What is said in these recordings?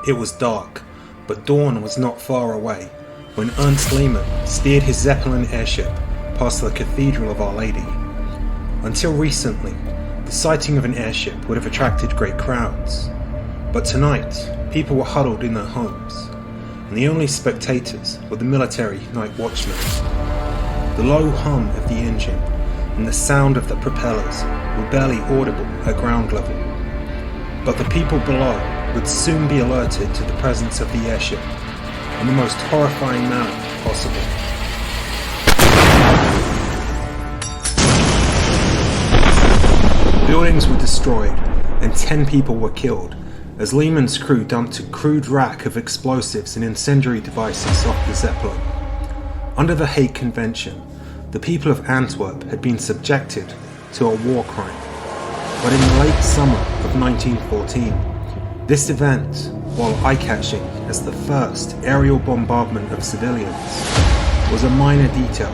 It was dark, but dawn was not far away when Ernst Lehmann steered his Zeppelin airship past the Cathedral of Our Lady. Until recently, the sighting of an airship would have attracted great crowds. But tonight, people were huddled in their homes, and the only spectators were the military night watchmen. The low hum of the engine and the sound of the propellers were barely audible at ground level. But the people below would soon be alerted to the presence of the airship in the most horrifying manner possible. Buildings were destroyed and 10 people were killed as Lehmann's crew dumped a crude rack of explosives and incendiary devices off the Zeppelin. Under the Hague Convention, the people of Antwerp had been subjected to a war crime. But in the late summer of 1914, this event, while eye-catching as the first aerial bombardment of civilians, was a minor detail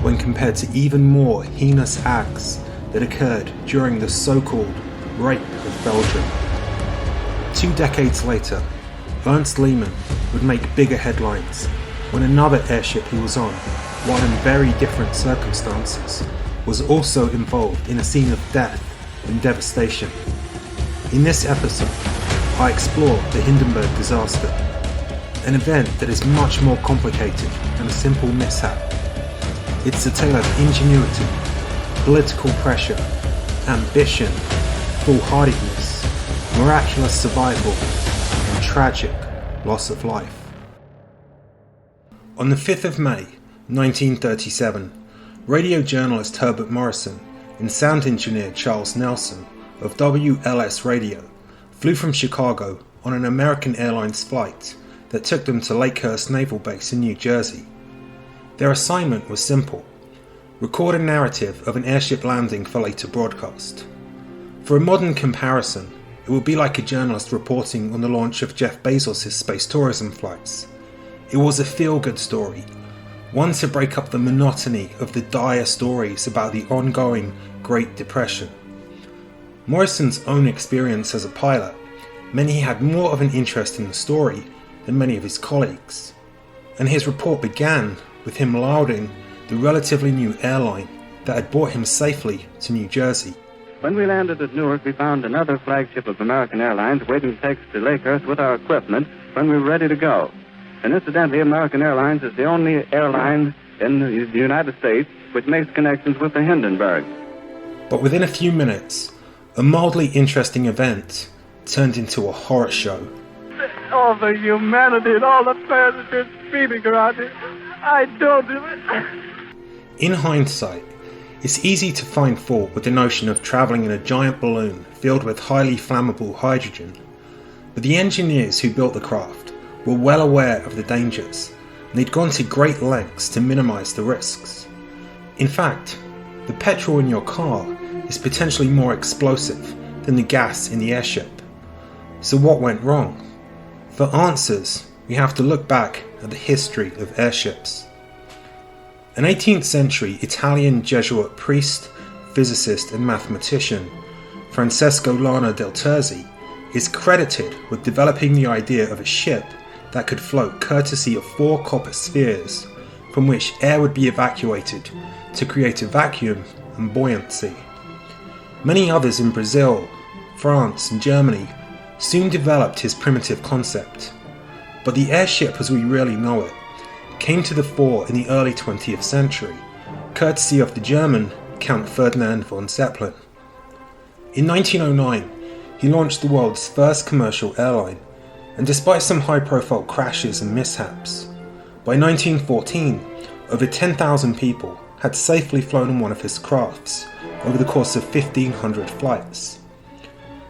when compared to even more heinous acts that occurred during the so-called Rape of Belgium. 2 decades later, Ernst Lehmann would make bigger headlines when another airship he was on, while in very different circumstances, was also involved in a scene of death and devastation. In this episode, I explore the Hindenburg disaster, an event that is much more complicated than a simple mishap. It's a tale of ingenuity, political pressure, ambition, foolhardiness, miraculous survival, and tragic loss of life. On the 5th of May, 1937, radio journalist Herbert Morrison and sound engineer Charles Nelson of WLS Radio flew from Chicago on an American Airlines flight that took them to Lakehurst Naval Base in New Jersey. Their assignment was simple: record a narrative of an airship landing for later broadcast. For a modern comparison, it would be like a journalist reporting on the launch of Jeff Bezos' space tourism flights. It was a feel-good story, one to break up the monotony of the dire stories about the ongoing Great Depression. Morrison's own experience as a pilot meant he had more of an interest in the story than many of his colleagues, and his report began with him lauding the relatively new airline that had brought him safely to New Jersey. When we landed at Newark, we found another flagship of American Airlines waiting to take us to Lakehurst with our equipment when we were ready to go. And incidentally, American Airlines is the only airline in the United States which makes connections with the Hindenburg. But within a few minutes, a mildly interesting event turned into a horror show. All the humanity and all the prayers that they're screaming around it, I don't do it. In hindsight, it's easy to find fault with the notion of travelling in a giant balloon filled with highly flammable hydrogen, but the engineers who built the craft were well aware of the dangers, and they'd gone to great lengths to minimise the risks. In fact, the petrol in your car is potentially more explosive than the gas in the airship. So what went wrong? For answers, we have to look back at the history of airships. An 18th century Italian Jesuit priest, physicist and mathematician, Francesco Lana del Terzi, is credited with developing the idea of a ship that could float courtesy of 4 copper spheres from which air would be evacuated to create a vacuum and buoyancy. Many others in Brazil, France and Germany soon developed his primitive concept, but the airship as we really know it came to the fore in the early 20th century, courtesy of the German Count Ferdinand von Zeppelin. In 1909, he launched the world's first commercial airline, and despite some high-profile crashes and mishaps, by 1914, over 10,000 people had safely flown on one of his crafts over the course of 1,500 flights.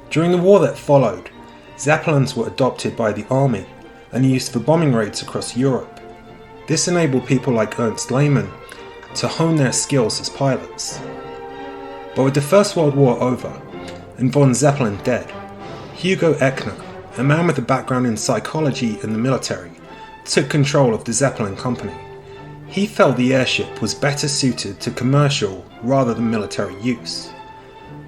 During the war that followed, Zeppelins were adopted by the army and used for bombing raids across Europe. This enabled people like Ernst Lehmann to hone their skills as pilots. But with the First World War over and von Zeppelin dead, Hugo Echner, a man with a background in psychology and the military, took control of the Zeppelin company. He felt the airship was better suited to commercial rather than military use.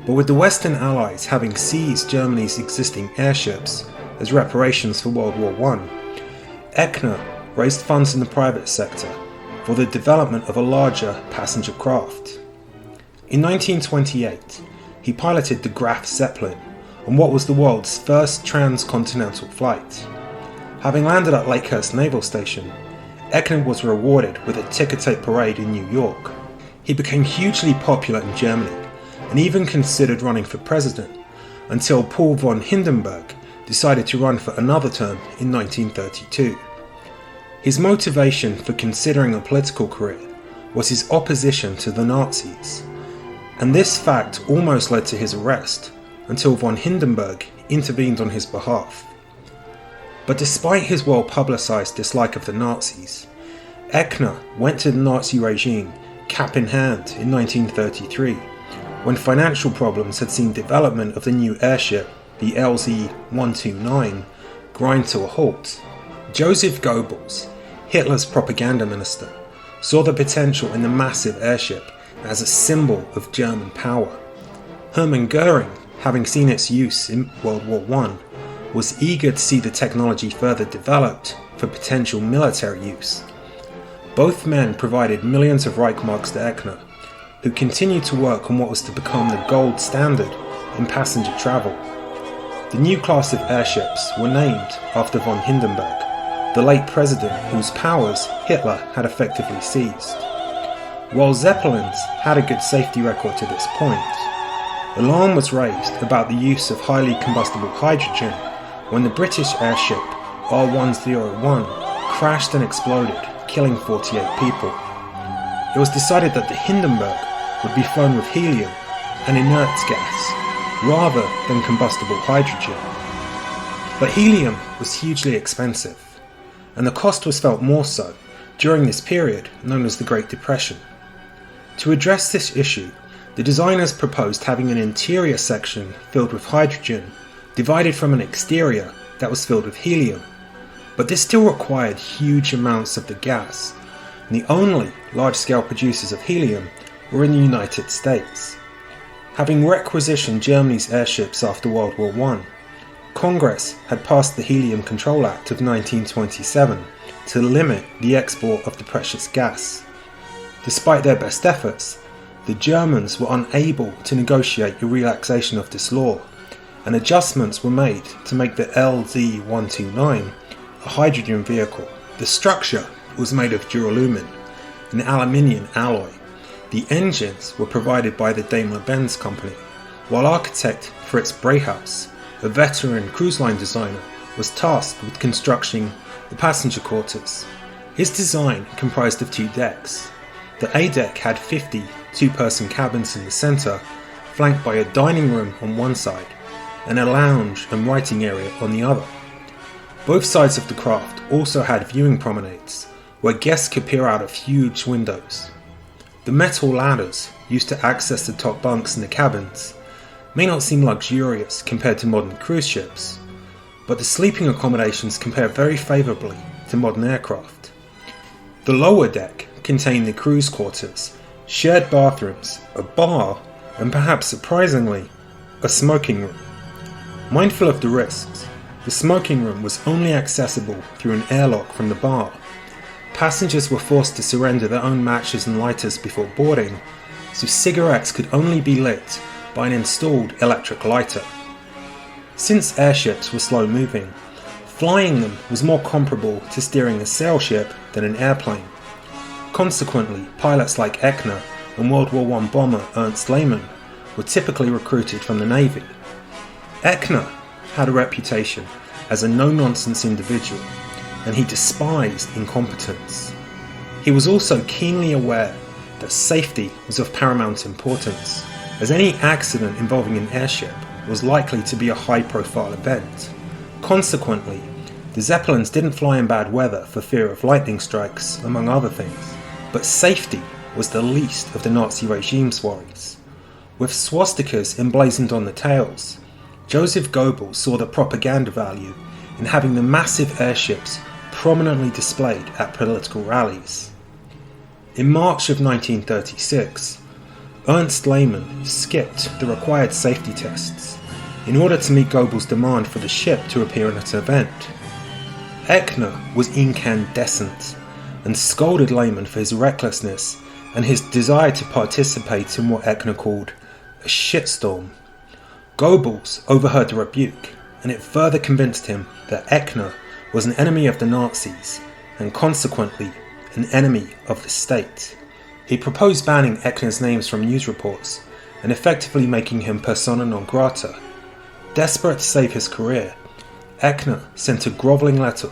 But with the Western Allies having seized Germany's existing airships, as reparations for World War I, Echner raised funds in the private sector for the development of a larger passenger craft. In 1928, he piloted the Graf Zeppelin on what was the world's first transcontinental flight. Having landed at Lakehurst Naval Station, Echner was rewarded with a ticker-tape parade in New York. He became hugely popular in Germany and even considered running for president until Paul von Hindenburg decided to run for another term in 1932. His motivation for considering a political career was his opposition to the Nazis, and this fact almost led to his arrest until von Hindenburg intervened on his behalf. But despite his well-publicized dislike of the Nazis, Echner went to the Nazi regime cap in hand in 1933, when financial problems had seen development of the new airship, the LZ-129, grind to a halt. Joseph Goebbels, Hitler's propaganda minister, saw the potential in the massive airship as a symbol of German power. Hermann Goering, having seen its use in World War I, was eager to see the technology further developed for potential military use. Both men provided millions of Reichmarks to Echner, who continued to work on what was to become the gold standard in passenger travel. The new class of airships were named after von Hindenburg, the late president whose powers Hitler had effectively seized. While Zeppelins had a good safety record to this point, alarm was raised about the use of highly combustible hydrogen when the British airship R101 crashed and exploded, killing 48 people. It was decided that the Hindenburg would be flown with helium, an inert gas, rather than combustible hydrogen. But helium was hugely expensive, and the cost was felt more so during this period known as the Great Depression. To address this issue, the designers proposed having an interior section filled with hydrogen divided from an exterior that was filled with helium, but this still required huge amounts of the gas, and the only large-scale producers of helium were in the United States. Having requisitioned Germany's airships after World War I, Congress had passed the Helium Control Act of 1927 to limit the export of the precious gas. Despite their best efforts, the Germans were unable to negotiate a relaxation of this law, and adjustments were made to make the LZ-129 a hydrogen vehicle. The structure was made of duralumin, an aluminium alloy. The engines were provided by the Daimler-Benz company, while architect Fritz Breyhaus, a veteran cruise line designer, was tasked with constructing the passenger quarters. His design comprised of 2 decks. The A deck had 50 two-person cabins in the centre, flanked by a dining room on one side and a lounge and writing area on the other. Both sides of the craft also had viewing promenades, where guests could peer out of huge windows. The metal ladders used to access the top bunks in the cabins may not seem luxurious compared to modern cruise ships, but the sleeping accommodations compare very favourably to modern aircraft. The lower deck contained the crew's quarters, shared bathrooms, a bar, and perhaps surprisingly, a smoking room. Mindful of the risks, the smoking room was only accessible through an airlock from the bar. Passengers were forced to surrender their own matches and lighters before boarding, so cigarettes could only be lit by an installed electric lighter. Since airships were slow moving, flying them was more comparable to steering a sailship than an airplane. Consequently, pilots like Echner and World War I bomber Ernst Lehmann were typically recruited from the Navy. Echner had a reputation as a no-nonsense individual, and he despised incompetence. He was also keenly aware that safety was of paramount importance, as any accident involving an airship was likely to be a high-profile event. Consequently, the Zeppelins didn't fly in bad weather for fear of lightning strikes, among other things, but safety was the least of the Nazi regime's worries. With swastikas emblazoned on the tails, Joseph Goebbels saw the propaganda value in having the massive airships prominently displayed at political rallies. In March of 1936, Ernst Lehmann skipped the required safety tests in order to meet Goebbels' demand for the ship to appear at an event. Echner was incandescent and scolded Lehman for his recklessness and his desire to participate in what Echner called a shitstorm. Goebbels overheard the rebuke, and it further convinced him that Echner was an enemy of the Nazis and consequently an enemy of the state. He proposed banning Echner's names from news reports and effectively making him persona non grata. Desperate to save his career, Echner sent a grovelling letter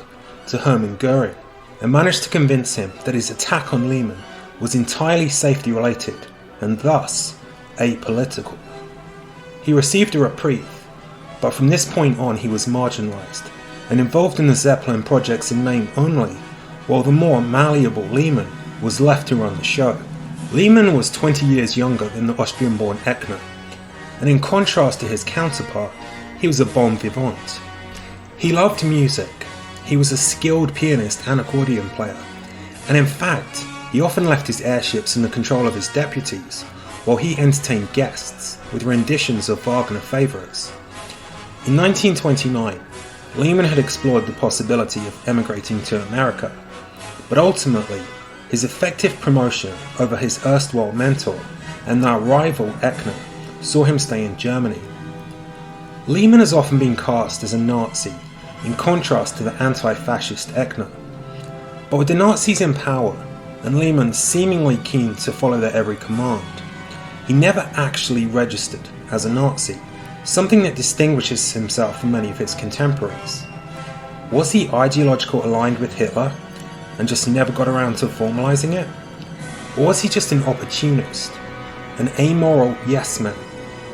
to Hermann Goering and managed to convince him that his attack on Lehman was entirely safety related and thus apolitical. He received a reprieve, but from this point on he was marginalised and involved in the Zeppelin projects in name only, while the more malleable Lehman was left to run the show. Lehman was 20 years younger than the Austrian-born Echner, and in contrast to his counterpart, he was a bon vivant. He loved music, he was a skilled pianist and accordion player, and in fact, he often left his airships in the control of his deputies, while he entertained guests with renditions of Wagner favourites. In 1929, Lehman had explored the possibility of emigrating to America, but ultimately, his effective promotion over his erstwhile mentor and now rival Echner saw him stay in Germany. Lehman has often been cast as a Nazi, in contrast to the anti-fascist Echner. But with the Nazis in power, and Lehman seemingly keen to follow their every command, he never actually registered as a Nazi, something that distinguishes himself from many of his contemporaries. Was he ideologically aligned with Hitler, and just never got around to formalising it? Or was he just an opportunist, an amoral yes-man,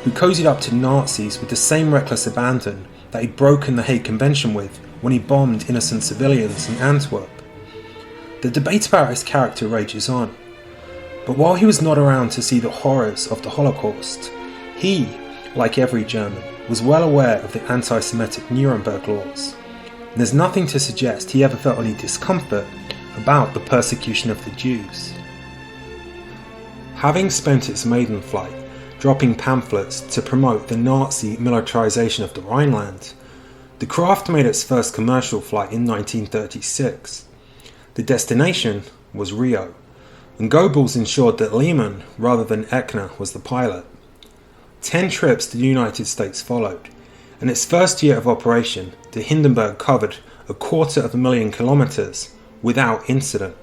who cozied up to Nazis with the same reckless abandon that he'd broken the Hague Convention with when he bombed innocent civilians in Antwerp? The debate about his character rages on, but while he was not around to see the horrors of the Holocaust, he, like every German, was well aware of the anti-Semitic Nuremberg laws, and there's nothing to suggest he ever felt any discomfort about the persecution of the Jews. Having spent its maiden flight dropping pamphlets to promote the Nazi militarization of the Rhineland, the craft made its first commercial flight in 1936. The destination was Rio, and Goebbels ensured that Lehman, rather than Echner, was the pilot. 10 trips to the United States followed, and its first year of operation, the Hindenburg covered 250,000 kilometers without incident.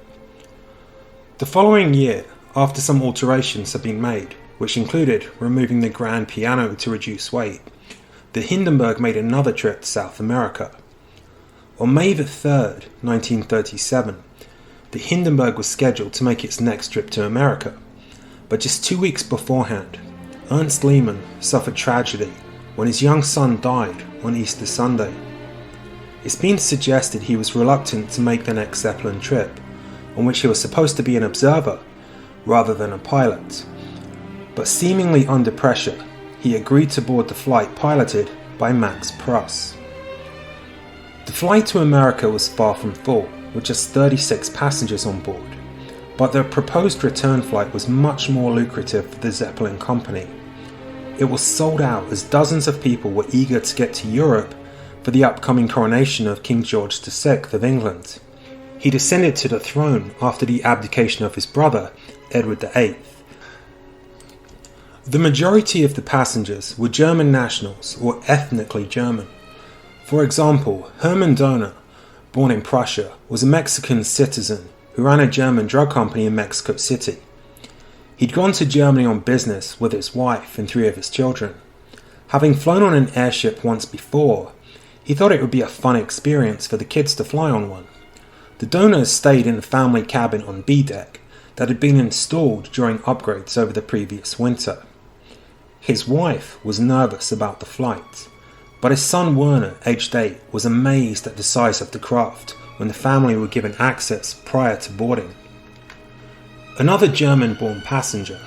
The following year, after some alterations had been made, which included removing the grand piano to reduce weight, the Hindenburg made another trip to South America. On May 3rd, 1937, the Hindenburg was scheduled to make its next trip to America, but just 2 weeks beforehand, Ernst Lehman suffered tragedy when his young son died on Easter Sunday. It's been suggested he was reluctant to make the next Zeppelin trip, on which he was supposed to be an observer rather than a pilot, but seemingly under pressure, he agreed to board the flight piloted by Max Pruss. The flight to America was far from full, with just 36 passengers on board, but the proposed return flight was much more lucrative for the Zeppelin company. It was sold out as dozens of people were eager to get to Europe for the upcoming coronation of King George VI of England. He descended to the throne after the abdication of his brother, Edward VIII. The majority of the passengers were German nationals or ethnically German. For example, Hermann Dohner, born in Prussia, was a Mexican citizen who ran a German drug company in Mexico City. He'd gone to Germany on business with his wife and 3 of his children. Having flown on an airship once before, he thought it would be a fun experience for the kids to fly on one. The Dohners stayed in the family cabin on B deck that had been installed during upgrades over the previous winter. His wife was nervous about the flight, but his son Werner, aged 8, was amazed at the size of the craft when the family were given access prior to boarding. Another German-born passenger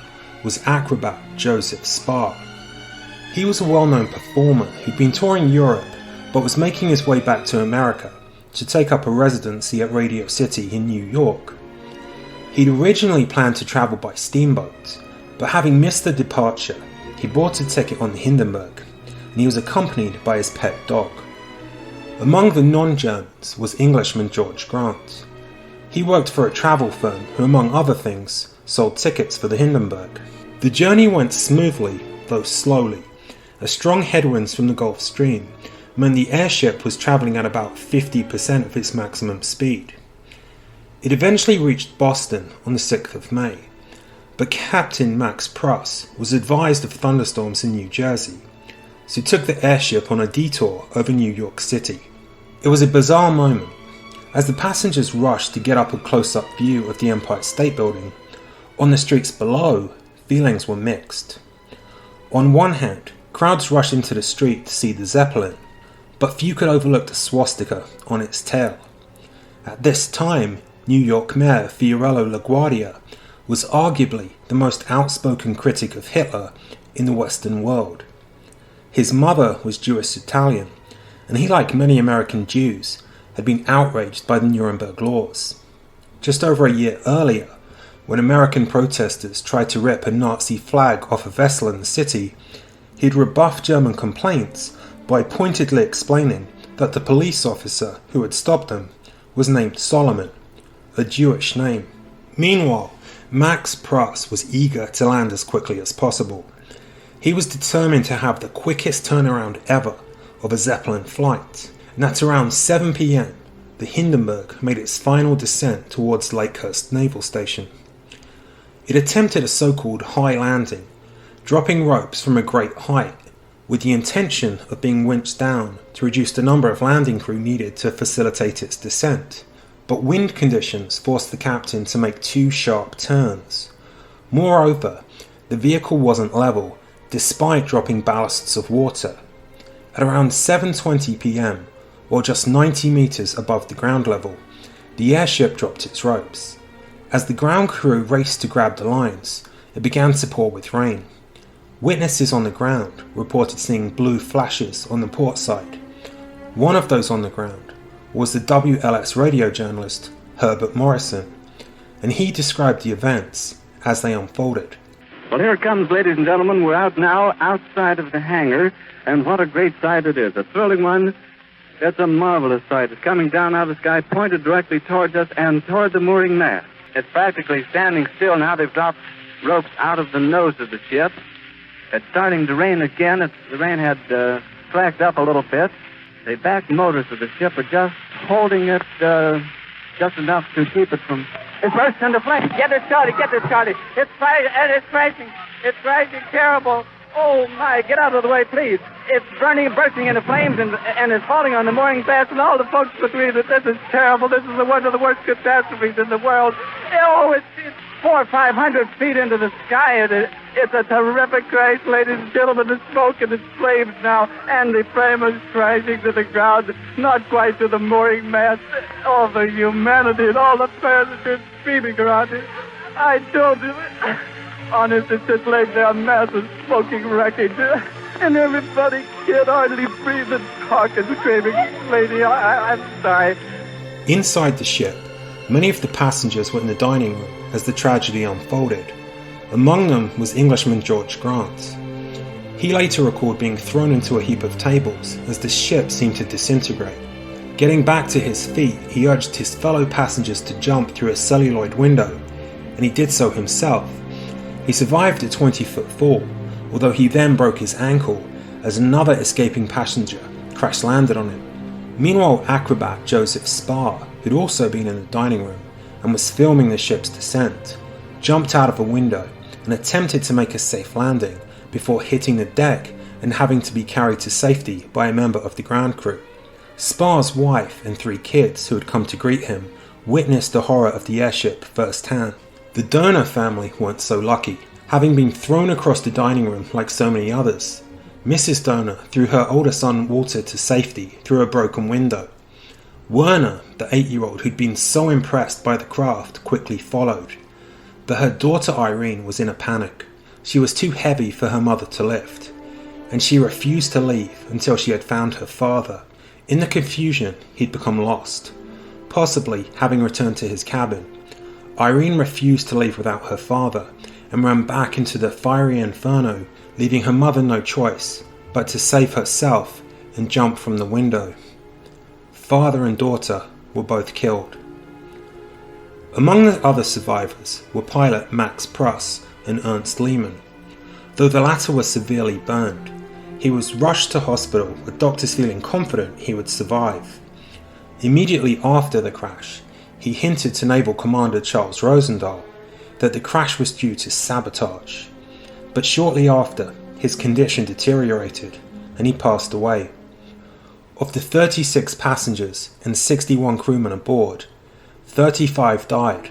was acrobat Joseph Spar. He was a well-known performer who'd been touring Europe but was making his way back to America to take up a residency at Radio City in New York. He'd originally planned to travel by steamboat, but having missed the departure, he bought a ticket on the Hindenburg, and he was accompanied by his pet dog. Among the non-Germans was Englishman George Grant. He worked for a travel firm who, among other things, sold tickets for the Hindenburg. The journey went smoothly, though slowly, as strong headwinds from the Gulf Stream meant the airship was travelling at about 50% of its maximum speed. It eventually reached Boston on the 6th of May, but Captain Max Pruss was advised of thunderstorms in New Jersey, so took the airship on a detour over New York City. It was a bizarre moment. As the passengers rushed to get up a close-up view of the Empire State Building, on the streets below, feelings were mixed. On one hand, crowds rushed into the street to see the Zeppelin, but few could overlook the swastika on its tail. At this time, New York Mayor Fiorello LaGuardia was arguably the most outspoken critic of Hitler in the Western world. His mother was Jewish-Italian, and he, like many American Jews, had been outraged by the Nuremberg laws. Just over a year earlier, when American protesters tried to rip a Nazi flag off a vessel in the city, he had rebuffed German complaints by pointedly explaining that the police officer who had stopped them was named Solomon, a Jewish name. Meanwhile, Max Pruss was eager to land as quickly as possible. He was determined to have the quickest turnaround ever of a Zeppelin flight, and at around 7 p.m, the Hindenburg made its final descent towards Lakehurst Naval Station. It attempted a so-called high landing, dropping ropes from a great height, with the intention of being winched down to reduce the number of landing crew needed to facilitate its descent. But wind conditions forced the captain to make 2 sharp turns. Moreover, the vehicle wasn't level, despite dropping ballasts of water. At around 7:20 p.m, or just 90 meters above the ground level, the airship dropped its ropes. As the ground crew raced to grab the lines, it began to pour with rain. Witnesses on the ground reported seeing blue flashes on the port side. One of those on the ground was the WLS radio journalist Herbert Morrison, and he described the events as they unfolded. Well, here it comes, ladies and gentlemen. We're out now outside of the hangar, and what a great sight it is. A thrilling one. It's a marvelous sight. It's coming down out of the sky, pointed directly towards us and toward the mooring mast. It's practically standing still now. They've dropped ropes out of the nose of the ship. It's starting to rain again. The rain had slacked up a little bit. The back motors of the ship are just holding it just enough to keep it from... It bursts into flames. Get it started. It's crashing. It's crashing terrible. Oh, my. Get out of the way, please. It's bursting into flames, and it's falling on the mooring mast and all the folks between it. This is terrible. This is one of the worst catastrophes in the world. Oh, it's 400 or 500 feet into the sky. It's a terrific crash, ladies and gentlemen. The smoke and the flames now, and the frame is crashing to the ground, not quite to the mooring mast. All the humanity and all the passengers screaming around it. I don't... Honest, it's just laying there, a mass of smoking wreckage. And everybody can't hardly breathe and talk and screaming. Lady, I'm sorry. Inside the ship, many of the passengers were in the dining room as the tragedy unfolded. Among them was Englishman George Grant. He later recalled being thrown into a heap of tables as the ship seemed to disintegrate. Getting back to his feet, he urged his fellow passengers to jump through a celluloid window, and he did so himself. He survived a 20-foot fall, although he then broke his ankle as another escaping passenger crash-landed on him. Meanwhile, acrobat Joseph Spar, who'd also been in the dining room and was filming the ship's descent, jumped out of a window and attempted to make a safe landing before hitting the deck and having to be carried to safety by a member of the ground crew. Spar's wife and 3 kids, who had come to greet him, witnessed the horror of the airship firsthand. The Donor family weren't so lucky, having been thrown across the dining room like so many others. Mrs. Donor threw her older son Walter to safety through a broken window. Werner, the 8-year-old who'd been so impressed by the craft, quickly followed. But her daughter Irene was in a panic. She was too heavy for her mother to lift, and she refused to leave until she had found her father. In the confusion, he'd become lost, possibly having returned to his cabin. Irene refused to leave without her father and ran back into the fiery inferno, leaving her mother no choice but to save herself and jump from the window. Father and daughter were both killed. Among the other survivors were pilot Max Pruss and Ernst Lehmann. Though the latter was severely burned, he was rushed to hospital with doctors feeling confident he would survive. Immediately after the crash, he hinted to Naval Commander Charles Rosendahl that the crash was due to sabotage. But shortly after, his condition deteriorated and he passed away. Of the 36 passengers and 61 crewmen aboard, 35 died,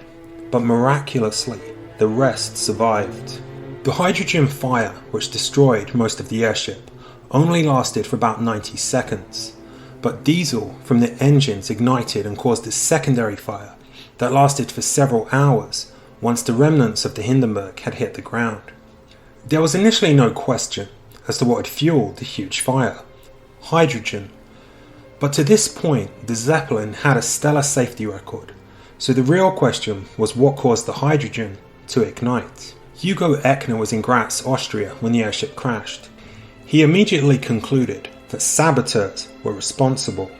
but miraculously, the rest survived. The hydrogen fire, which destroyed most of the airship, only lasted for about 90 seconds, but diesel from the engines ignited and caused a secondary fire that lasted for several hours once the remnants of the Hindenburg had hit the ground. There was initially no question as to what had fueled the huge fire: hydrogen. But to this point, the Zeppelin had a stellar safety record, so the real question was what caused the hydrogen to ignite. Hugo Echner was in Graz, Austria when the airship crashed. He immediately concluded that saboteurs were responsible.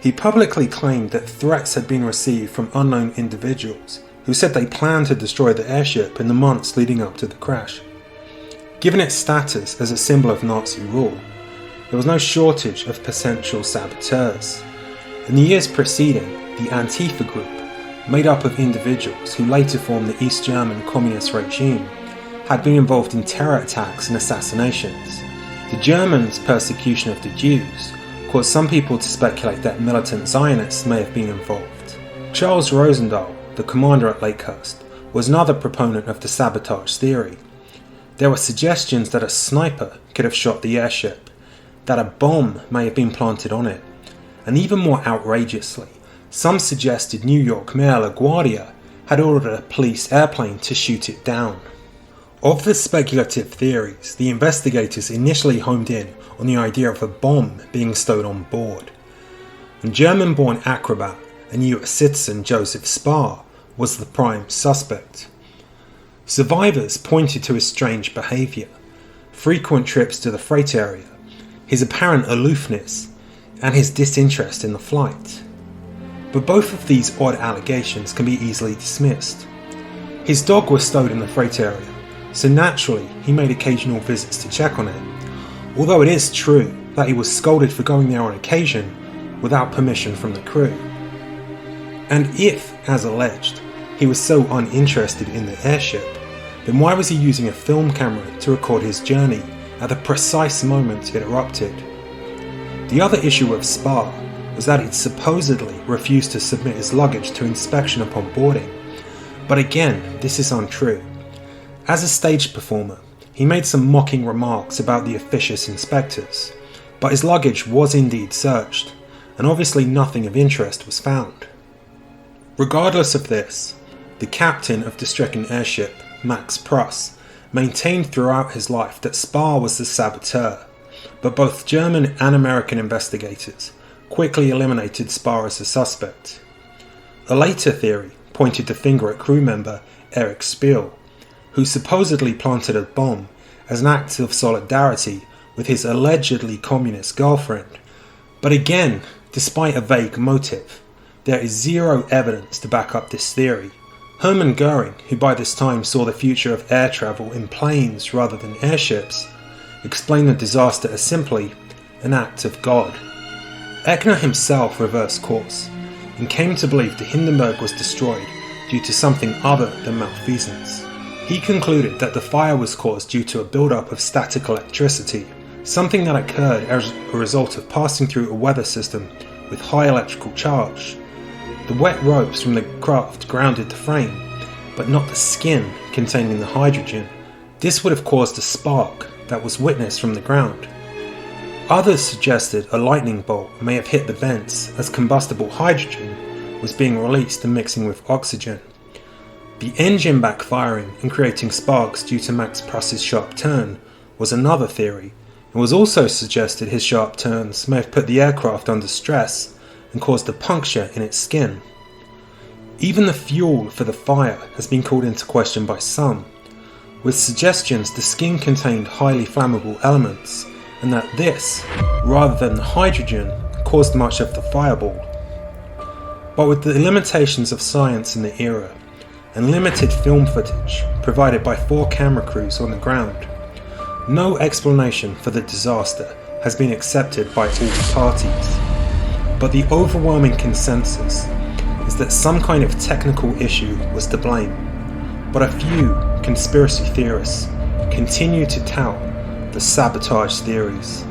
He publicly claimed that threats had been received from unknown individuals who said they planned to destroy the airship in the months leading up to the crash. Given its status as a symbol of Nazi rule, there was no shortage of potential saboteurs. In the years preceding, the Antifa group, made up of individuals who later formed the East German communist regime, had been involved in terror attacks and assassinations. The Germans' persecution of the Jews caused some people to speculate that militant Zionists may have been involved. Charles Rosendahl, the commander at Lakehurst, was another proponent of the sabotage theory. There were suggestions that a sniper could have shot the airship, that a bomb may have been planted on it, and even more outrageously, some suggested New York Mayor LaGuardia had ordered a police airplane to shoot it down. Of the speculative theories, the investigators initially homed in on the idea of a bomb being stowed on board. And German-born acrobat and US citizen Joseph Spar was the prime suspect. Survivors pointed to his strange behaviour, frequent trips to the freight area, his apparent aloofness, and his disinterest in the flight. But both of these odd allegations can be easily dismissed. His dog was stowed in the freight area, so naturally he made occasional visits to check on it, although it is true that he was scolded for going there on occasion without permission from the crew. And if, as alleged, he was so uninterested in the airship, then why was he using a film camera to record his journey at the precise moment it erupted? The other issue with Spar was that he'd supposedly refused to submit his luggage to inspection upon boarding. But again, this is untrue. As a stage performer, he made some mocking remarks about the officious inspectors, but his luggage was indeed searched, and obviously nothing of interest was found. Regardless of this, the captain of the stricken airship, Max Pruss, maintained throughout his life that Spar was the saboteur, but both German and American investigators quickly eliminated Spar as a suspect. A later theory pointed the finger at crew member Erich Spiel, who supposedly planted a bomb as an act of solidarity with his allegedly communist girlfriend. But again, despite a vague motive, there is zero evidence to back up this theory. Hermann Goering, who by this time saw the future of air travel in planes rather than airships, explained the disaster as simply an act of God. Echner himself reversed course and came to believe the Hindenburg was destroyed due to something other than malfeasance. He concluded that the fire was caused due to a build-up of static electricity, something that occurred as a result of passing through a weather system with high electrical charge. The wet ropes from the craft grounded the frame, but not the skin containing the hydrogen. This would have caused a spark that was witnessed from the ground. Others suggested a lightning bolt may have hit the vents as combustible hydrogen was being released and mixing with oxygen. The engine backfiring and creating sparks due to Max Pruss's sharp turn was another theory, and was also suggested his sharp turns may have put the aircraft under stress and caused a puncture in its skin. Even the fuel for the fire has been called into question by some, with suggestions the skin contained highly flammable elements and that this, rather than the hydrogen, caused much of the fireball. But with the limitations of science in the era, and limited film footage provided by 4 camera crews on the ground, no explanation for the disaster has been accepted by all parties. But the overwhelming consensus is that some kind of technical issue was to blame. But a few conspiracy theorists continue to tout the sabotage theories.